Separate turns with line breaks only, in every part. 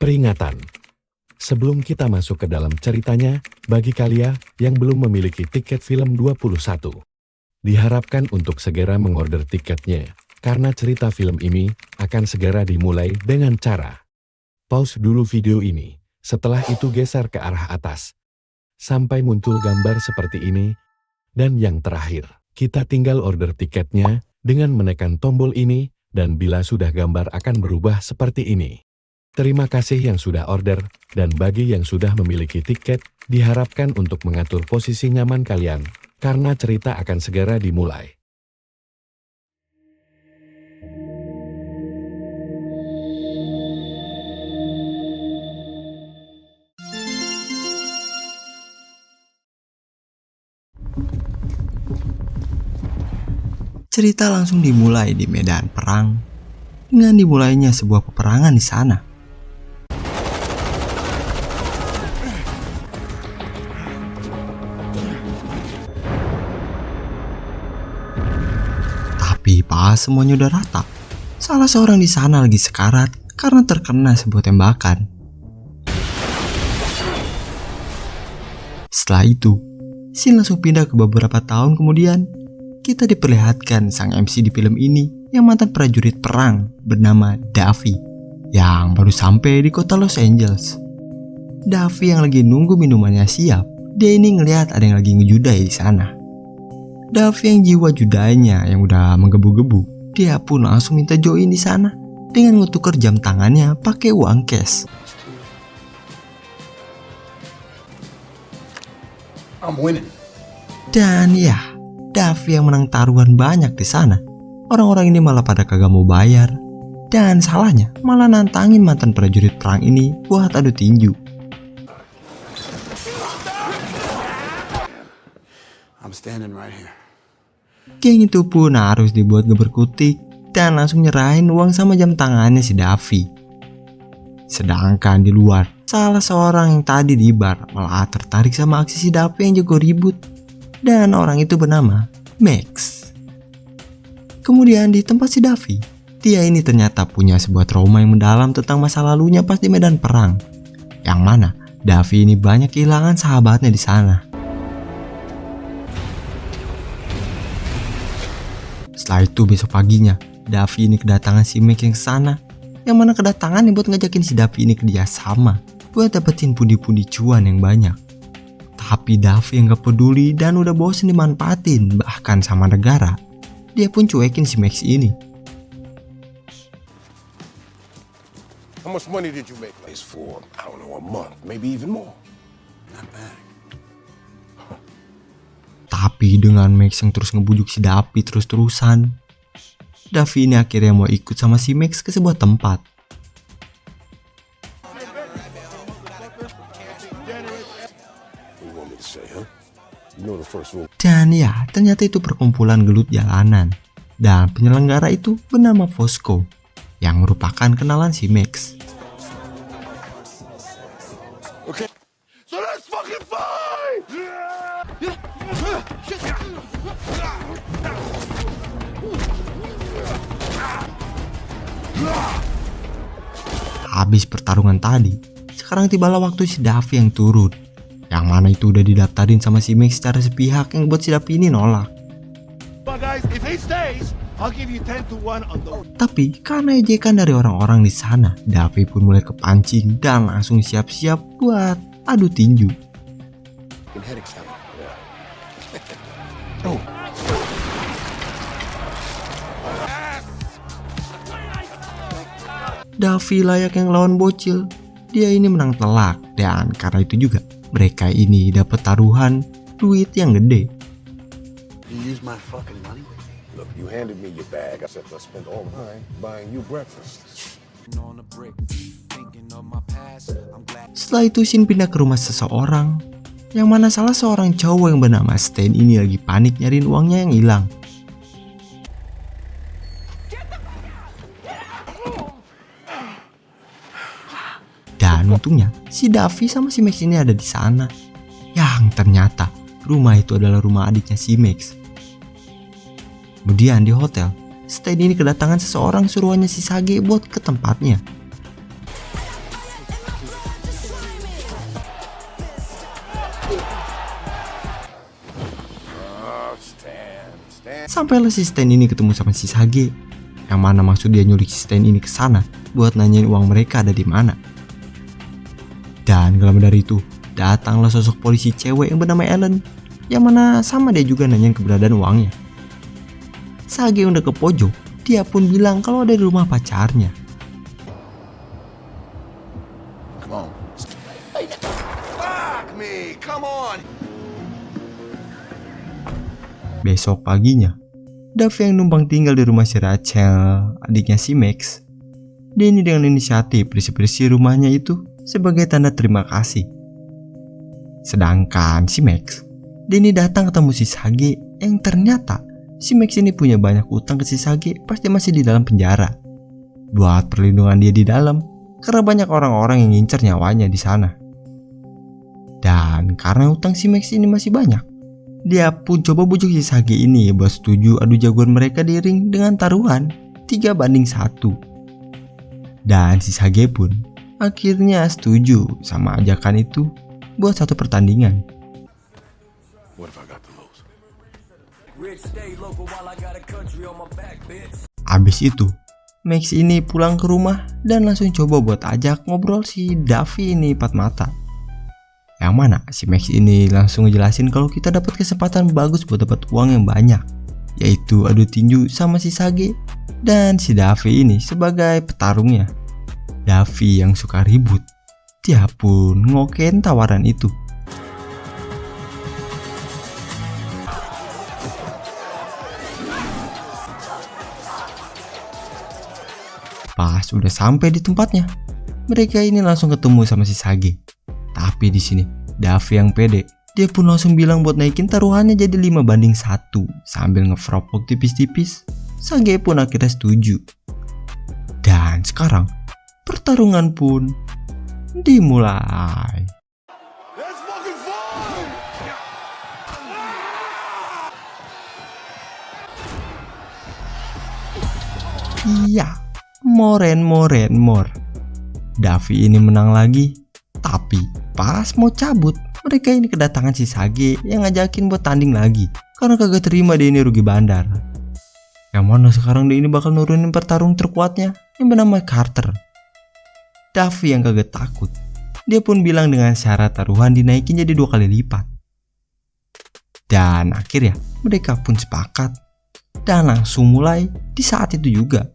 Peringatan. Sebelum kita masuk ke dalam ceritanya, bagi kalian yang belum memiliki tiket film 21, diharapkan untuk segera mengorder tiketnya, karena cerita film ini akan segera dimulai dengan cara pause dulu video ini, setelah itu geser ke arah atas, sampai muncul gambar seperti ini, dan yang terakhir, kita tinggal order tiketnya dengan menekan tombol ini, dan bila sudah gambar akan berubah seperti ini. Terima kasih yang sudah order, dan bagi yang sudah memiliki tiket, diharapkan untuk mengatur posisi nyaman kalian, karena cerita akan segera dimulai.
Cerita langsung dimulai di medan perang, dengan dimulainya sebuah peperangan di sana. Tapi pas semuanya udah rata, salah seorang di sana lagi sekarat karena terkena sebuah tembakan. Setelah itu, scene langsung pindah ke beberapa tahun kemudian. Kita diperlihatkan sang MC di film ini yang mantan prajurit perang bernama Davi yang baru sampai di kota Los Angeles. Davi yang lagi nunggu minumannya siap, dia ini ngelihat ada yang lagi ngejudai di sana. Davi yang jiwa judainya yang udah menggebu-gebu, dia pun langsung minta join di sana dengan ngetuker jam tangannya pakai uang cash.
I'm winning.
Dan ya, Davi yang menang taruhan banyak di sana. Orang-orang ini malah pada kagak mau bayar. Dan salahnya malah nantangin mantan prajurit perang ini buat adu tinju.
I'm standing right here.
Geng itu pun harus dibuat geberkutik dan langsung nyerahin uang sama jam tangannya si Davi. Sedangkan di luar, salah seorang yang tadi di bar malah tertarik sama aksi si Davi yang jago ribut. Dan orang itu bernama Max. Kemudian di tempat si Davi, dia ini ternyata punya sebuah trauma yang mendalam tentang masa lalunya pas di medan perang. Yang mana Davi ini banyak kehilangan sahabatnya di sana. Setelah itu besok paginya, Davi ini kedatangan si Max yang sana. Yang mana kedatangannya buat ngajakin si Davi ini kerjasama buat dapetin pundi-pundi cuan yang banyak. Tapi Davi yang gak peduli dan udah bosen dimanfaatin bahkan sama negara, dia pun cuekin si Max ini.
How much money did you make? It's for, I don't know, a month, maybe even more. Not bad.
Tapi dengan Max yang terus ngebujuk si Davi terus-terusan, Davi ini akhirnya mau ikut sama si Max ke sebuah tempat. Dan ya, ternyata itu perkumpulan gelut jalanan. Dan penyelenggara itu bernama Fosco, yang merupakan kenalan si Max.
Okay. So let's fucking fight!
Habis pertarungan tadi, sekarang tibalah waktu si Davi yang turun. Yang mana itu udah didaftarin sama si Max secara sepihak yang buat si Davi ini nolak. Tapi karena ejekan dari orang-orang di sana, Davi pun mulai kepancing dan langsung siap-siap buat adu tinju. Davi layak yang lawan bocil, dia ini menang telak dan karena itu juga mereka ini dapat taruhan duit yang gede.
You use my fucking money? Look, you handed me your bag. I said let's spend all mine buying you breakfast.
Setelah itu scene pindah ke rumah seseorang, yang mana salah seorang cowok yang bernama Stan ini lagi panik nyariin uangnya yang hilang. Dan untungnya si Davi sama si Max ini ada di sana. Yang ternyata rumah itu adalah rumah adiknya si Max. Kemudian di hotel, Stan ini kedatangan seseorang suruhannya si Sage buat ke tempatnya.
Oh, stand.
Sampailah si Stan ini ketemu sama si Sage. Yang mana maksud dia nyulik si Stan ini ke sana buat nanyain uang mereka ada di mana. Dan gak lama dari itu, datanglah sosok polisi cewek yang bernama Ellen. Yang mana sama dia juga nanyain keberadaan uangnya. Sage udah ke pojok, dia pun bilang kalau ada di rumah pacarnya.
Come on. Fuck me, come on.
Besok paginya, Davy yang numpang tinggal di rumah si Rachel, adiknya si Max. Dia ini dengan inisiatif bersih-bersih rumahnya itu sebagai tanda terima kasih. Sedangkan si Max, dia ini datang ketemu si Sage yang ternyata si Max ini punya banyak utang ke si Sage pas dia masih di dalam penjara. Buat perlindungan dia di dalam karena banyak orang-orang yang ngincer nyawanya di sana. Dan karena utang si Max ini masih banyak, dia pun coba bujuk si Sage ini buat setuju adu jagoan mereka di ring dengan taruhan 3-1. Dan si Sage pun akhirnya setuju sama ajakan itu buat satu pertandingan.
What if I got to lose?
Abis itu, Max ini pulang ke rumah dan langsung coba buat ajak ngobrol si Davy ini empat mata. Yang mana si Max ini langsung ngejelasin kalau kita dapat kesempatan bagus buat dapat uang yang banyak, yaitu adu tinju sama si Sage dan si Davy ini sebagai petarungnya. Davy yang suka ribut, dia pun ngokein tawaran itu. Pas udah sampai di tempatnya, mereka ini langsung ketemu sama si Sage. Tapi di sini Davy yang pede, dia pun langsung bilang buat naikin taruhannya jadi 5-1 sambil ngefropok tipis-tipis. Sage pun akhirnya setuju. Dan sekarang pertarungan pun dimulai.
Let's fucking fight!
Iya, more. Davy ini menang lagi. Tapi pas mau cabut, mereka ini kedatangan si Sage yang ngajakin buat tanding lagi karena kagak terima dia ini rugi bandar. Yang mana sekarang dia ini bakal nurunin pertarung terkuatnya yang bernama Carter. Davy yang kagak takut, dia pun bilang dengan syarat taruhan dinaikin jadi 2 kali lipat. Dan akhirnya mereka pun sepakat dan langsung mulai di saat itu juga.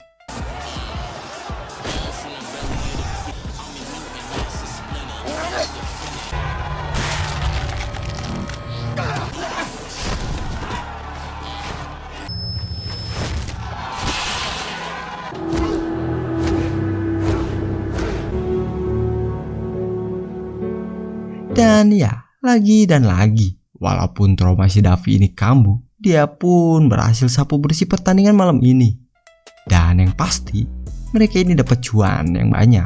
Dan ya, lagi dan lagi, walaupun trauma si Davy ini kambuh, dia pun berhasil sapu bersih pertandingan malam ini. Dan yang pasti, mereka ini dapat cuan yang banyak.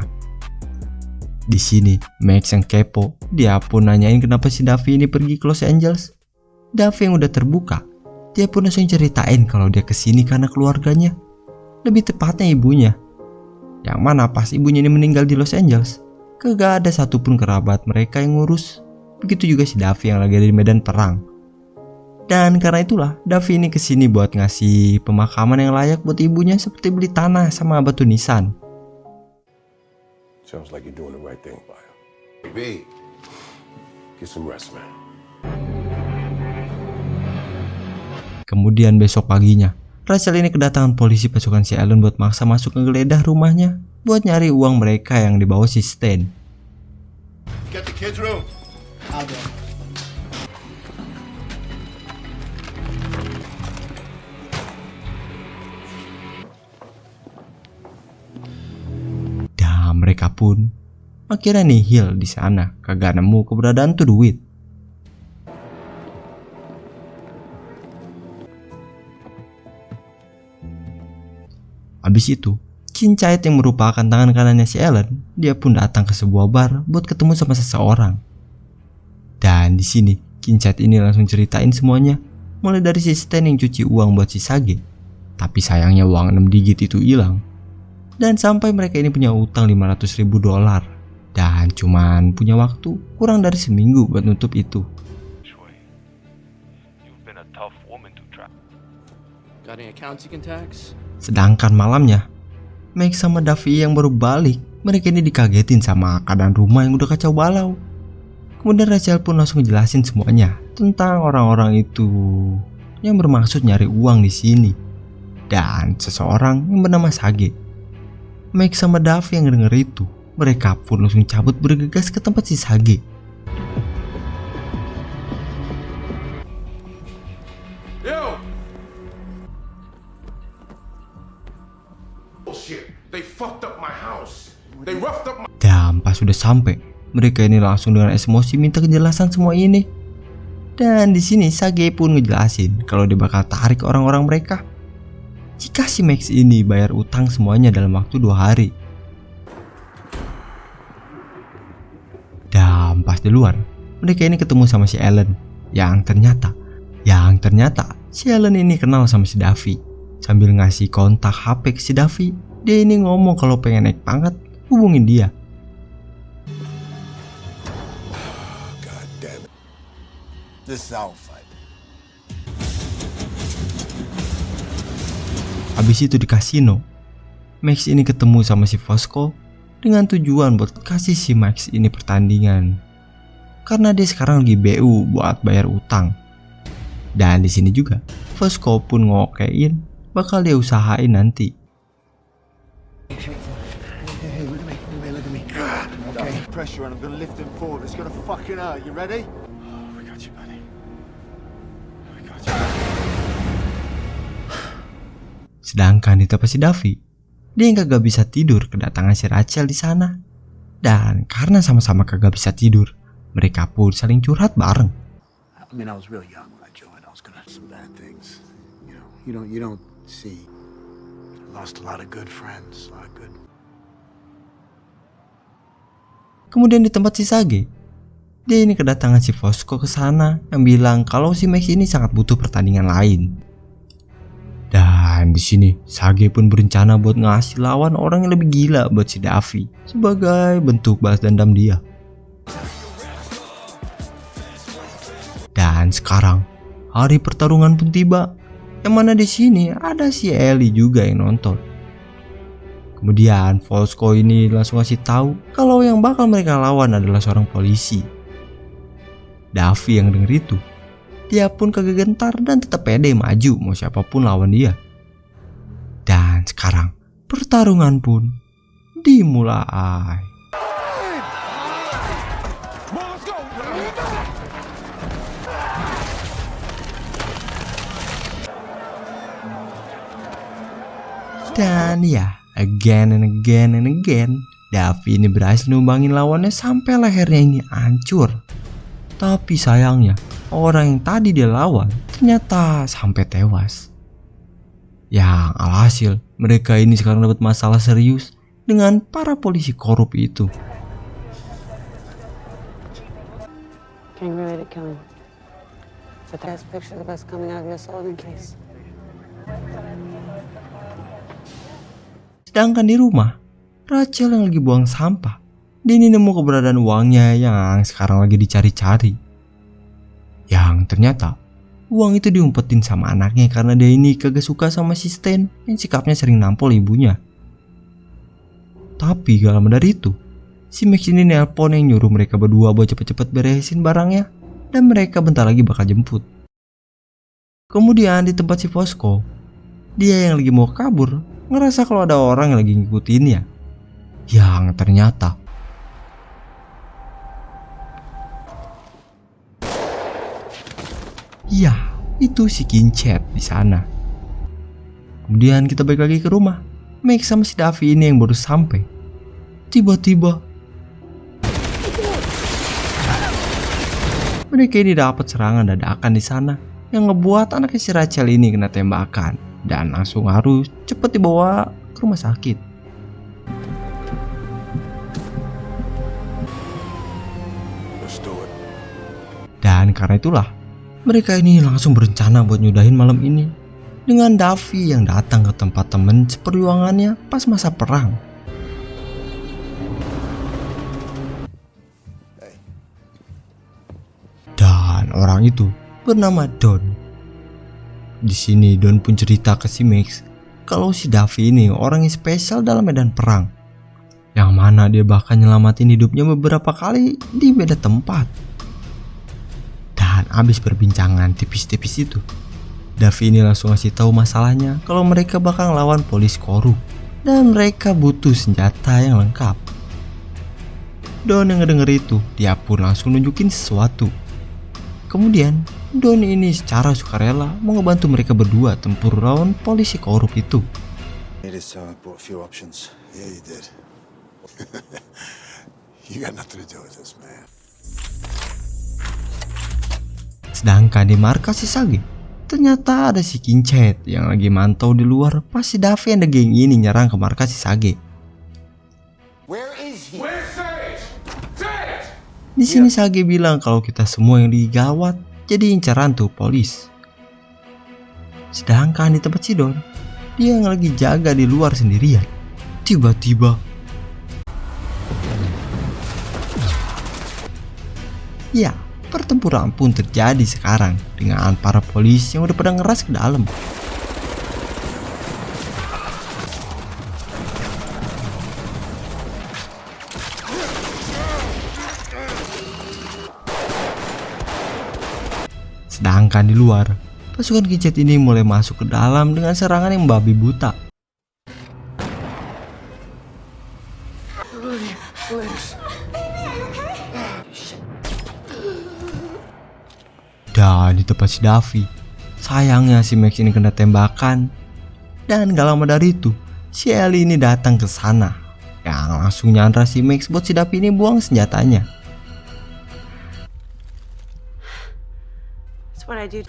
Di sini, Max yang kepo, dia pun nanyain kenapa si Davy ini pergi ke Los Angeles. Davy yang udah terbuka, dia pun langsung ceritain kalau dia kesini karena keluarganya, lebih tepatnya ibunya. Yang mana pas ibunya ini meninggal di Los Angeles, kagak ada satupun kerabat mereka yang ngurus. Begitu juga si Davy yang lagi ada di medan perang. Dan karena itulah Davy ini kesini buat ngasih pemakaman yang layak buat ibunya, seperti beli tanah sama batu nisan.
Sounds like you're doing the right thing by him. B, get some rest, man.
Kemudian besok paginya, Rachel ini kedatangan polisi pasukan si Ellen buat maksa masuk ke geledah rumahnya buat nyari uang mereka yang dibawa si Stan.
Get the kids' room.
I'll do it.
Dan mereka pun akhirnya nihil di sana, kagak nemu keberadaan tuh duit. Habis itu, Kincait yang merupakan tangan kanannya si Ellen, dia pun datang ke sebuah bar buat ketemu sama seseorang. Dan di sini, Kincait ini langsung ceritain semuanya, mulai dari si Stan yang cuci uang buat si Sage, tapi sayangnya uang 6 digit itu hilang. Dan sampai mereka ini punya utang $500.000. Dan cuman punya waktu kurang dari seminggu buat nutup itu.
Shui, you've been a tough woman to trap.
Got any accounts you can tax?
Sedangkan malamnya, Meg sama Davi yang baru balik, mereka ini dikagetin sama keadaan rumah yang udah kacau balau. Kemudian Rachel pun langsung ngejelasin semuanya tentang orang-orang itu yang bermaksud nyari uang di sini dan seseorang yang bernama Sage. Meg sama Davi yang denger itu, mereka pun langsung cabut bergegas ke tempat si Sage.
Yo! Bullshit. They fucked up my house. They roughed up my...
Dan pas sudah sampai, mereka ini langsung dengan emosi minta kejelasan semua ini. Dan di sini Sage pun ngejelasin kalau dia bakal tarik orang-orang mereka jika si Max ini bayar utang semuanya dalam waktu 2 hari. Dan pas di luar, mereka ini ketemu sama si Ellen yang ternyata si Ellen ini kenal sama si Davi. Sambil ngasih kontak HP ke si Davi, dia ini ngomong kalau pengen naik pangkat, hubungin dia.
God damn it. This is our fight.
Habis itu di kasino, Max ini ketemu sama si Fosco dengan tujuan buat kasih si Max ini pertandingan. Karena dia sekarang lagi BU buat bayar utang. Dan di sini juga, Fosco pun ngokein bakal dia usahain nanti.
Hey, look at me. Okay, pressure and I'm gonna lift him forward. It's gonna fucking hurt. You ready?
Oh, we got you, buddy. We got you.
Sedangkan di tempat si Davi, dia yang kagak bisa tidur kedatangan si Rachel di sana. Dan karena sama-sama kagak bisa tidur, mereka pun saling curhat bareng.
I mean, I was real young when I joined. I was gonna do some bad things. You don't see. I lost a lot of good friends, a lot of good.
Kemudian di tempat si Sage, dia ini kedatangan si Fosco ke sana yang bilang kalau si Max ini sangat butuh pertandingan lain. Dan di sini Sage pun berencana buat ngasih lawan orang yang lebih gila buat si Davi sebagai bentuk balas dendam dia. Dan sekarang hari pertarungan pun tiba, yang mana di sini ada si Ellie juga yang nonton. Kemudian Fosco ini langsung ngasih tahu kalau yang bakal mereka lawan adalah seorang polisi. Davi yang denger itu, dia pun kagak gentar dan tetap pede maju mau siapapun lawan dia. Dan sekarang pertarungan pun dimulai. Dan ya, again and again, Davi ini berhasil numbangin lawannya sampai lehernya ini hancur. Tapi sayangnya, orang yang tadi dia lawan ternyata sampai tewas. Yang alhasil, mereka ini sekarang dapat masalah serius dengan para polisi korup itu.
Gang-related killing. But that's picture of us coming out of the Sullivan case.
Sedangkan di rumah, Rachel yang lagi buang sampah, dia ini nemu keberadaan uangnya yang sekarang lagi dicari-cari. Yang ternyata uang itu diumpetin sama anaknya karena dia ini kagak suka sama si Stan yang sikapnya sering nampol ibunya. Tapi gak lama dari itu, si Max ini nelpon yang nyuruh mereka berdua buat cepet-cepet beresin barangnya dan mereka bentar lagi bakal jemput. Kemudian di tempat si Fosco, dia yang lagi mau kabur ngerasa kalau ada orang yang lagi ngikutinnya. Yang ternyata ya, itu si Kincet di sana. Kemudian kita balik lagi ke rumah. Max sama si Davi ini yang baru sampai. Tiba-tiba mereka ini dapat serangan dadakan di sana yang ngebuat anaknya si Rachel ini kena tembakan dan langsung harus cepet dibawa ke rumah sakit.
Let's do it.
Dan karena itulah mereka ini langsung berencana buat nyudahin malam ini dengan Davi yang datang ke tempat temen seperjuangannya pas masa perang. Dan orang itu bernama Don. Di sini Don pun cerita ke si Max kalau si Davi ini orang yang spesial dalam medan perang, yang mana dia bahkan nyelamatin hidupnya beberapa kali di beda tempat. Dan abis perbincangan tipis-tipis itu, Davi ini langsung ngasih tahu masalahnya kalau mereka bakal lawan polis korup dan mereka butuh senjata yang lengkap. Don yang ngedenger itu, dia pun langsung nunjukin sesuatu. Kemudian Don ini secara sukarela mau ngebantu mereka berdua tempur lawan polisi korup itu.
Brought a few options. Yeah, you did. You got nothing to do with this, man.
Sedangkan di markas si Sage, ternyata ada si Kinchet yang lagi mantau di luar pas si Davi and the gang ini nyerang ke markas si Sage.
Where is he?
Di sini Sage bilang kalau kita semua yang digawat jadi incaran tuh polis. Sedangkan di tempat si Don, dia yang lagi jaga di luar sendirian. Tiba-tiba ya, pertempuran pun terjadi sekarang dengan para polisi yang udah pada ngeras ke dalam. Sedangkan di luar, pasukan Kinchet ini mulai masuk ke dalam dengan serangan yang babi buta. Dan di tempat si Davi, sayangnya si Max ini kena tembakan. Dan gak lama dari itu, si Ellie ini datang ke sana, yang langsung nyandra si Max buat si Davi ini buang senjatanya.
That's what I do.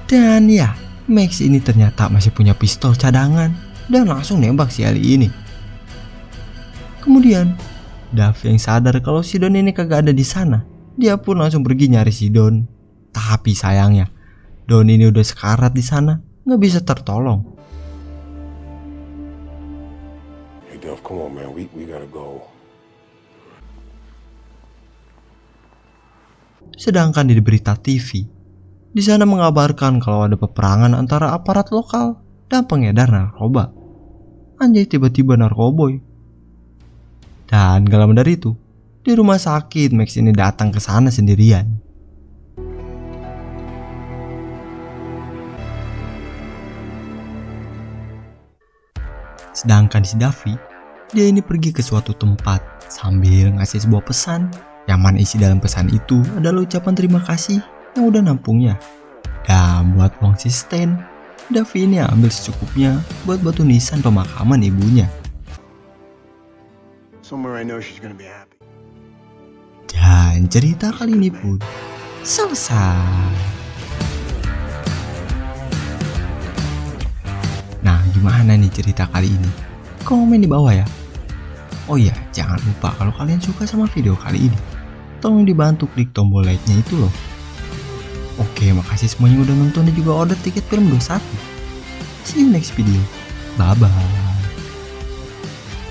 Dan ya, Max ini ternyata masih punya pistol cadangan dan langsung nembak si Ellie ini. Kemudian Davi yang sadar kalau si Don ini kagak ada di sana, dia pun langsung pergi nyari si Don. Tapi sayangnya, Don ini udah sekarat di sana, nggak bisa tertolong.
Hey, Duff, come on, man. We gotta go.
Sedangkan di berita TV, di sana mengabarkan kalau ada peperangan antara aparat lokal dan pengedar narkoba. Anjay, tiba-tiba narkoboy. Dan gak lama dari itu, di rumah sakit Max ini datang ke sana sendirian. Sedangkan si Davi, dia ini pergi ke suatu tempat sambil ngasih sebuah pesan, yang mana isi dalam pesan itu adalah ucapan terima kasih yang udah nampungnya. Dan buat uang si Stan, Davi ini ambil secukupnya buat batu nisan pemakaman ibunya.
Somewhere I know she's gonna be happy.
Dan cerita kali ini pun selesai. Nah, gimana nih cerita kali ini? Komen di bawah ya. Oh iya, jangan lupa kalau kalian suka sama video kali ini, tolong dibantu klik tombol like-nya itu loh. Oke, makasih semuanya udah nonton dan juga order tiket film 21. See you next video. Bye-bye.